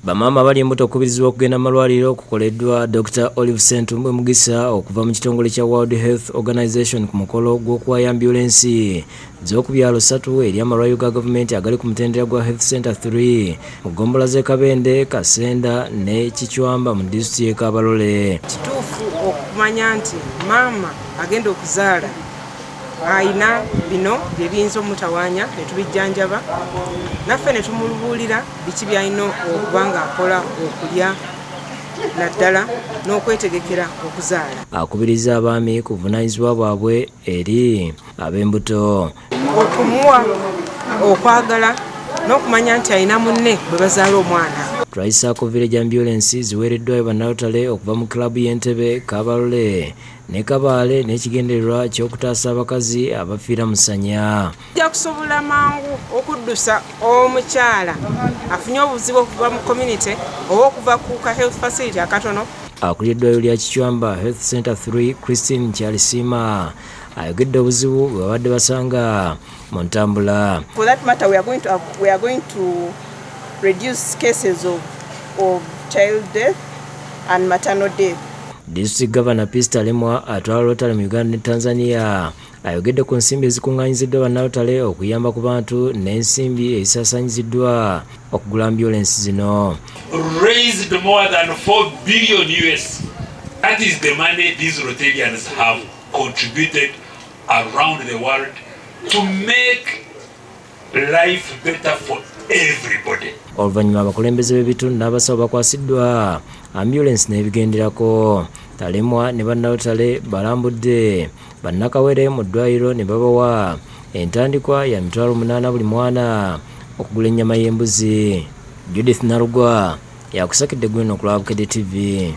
Bamaama bali embuto okubirizibwa okugenda Malwaliiro okukoleddwa Dr. Olive Ssentumbwe Mugisa okuva mu kitongole kya World Health Organization ku mukolo gw'okuwaayo ambulensi z'okubyalo 3 eri amalwaliro ga gavumenti agali ku mutendera gwa Health Center 3 mu ggombolola z'e Kabende, Kasenda ne Kichwamba mu disitulikiti y'e Kabalole. Kituufu okumanya nti maama agenda okuzaala ayina bino bye biyinza omutawaanya ne tubijjanjaba naffe ne tumulubuulira biki byalina okuba ng'akola okulya naddala n'okwetegekera okuzaala. Akubiriza abaami ku buvunaanyizibwa bwabwe eri ab'embuto okumuwa okwagala n'okumanya nti alina munne bwe bazaala omwana. Twayisaako village ambulance ziweereddwayo bannalotale okuva mu kilabu y'Entebbe, Kabalole ne Kabaale n'ekigendererwa ky'okutaasa abakazi abafiira mu ssanya. Ojja kusobola mangu okuddusa omukyala afunye obuzibu okuva mu community oba okuva ku ka health facility akatono. Akulira lya Kichwamba Health Center 3 Christine Kyalisiima ayogedde obuzibu bwe babadde basanga mu ntambula. For that matter, we are going to reduce cases of child death and maternal death. District Governor Pista Lemwa atwala Rotary mu Uganda ne Tanzania ayogedde ku nsimbi ezikuŋŋaanyiziddwa bannalotale okuyamba ku bantu n'ensimbi ezisaasaanyiziddwa okugula ambulensi zino. Raised more than 4 billion US. That is the money these Rotarians have contributed around the world to make life better for everybody. Oluvannyuma abakulembeze b'ebitundu n'abasawo bakwasiddwa ambulance n'ebigenderako. Talemwa ne bannalotale balambudde bannakawere mu ddwaliro ne babawa entandikwa ya $800 buli mwana okugula ennyama y'embuzi. Judith Narugwa yakusakidde gwino ku Bukedde TV.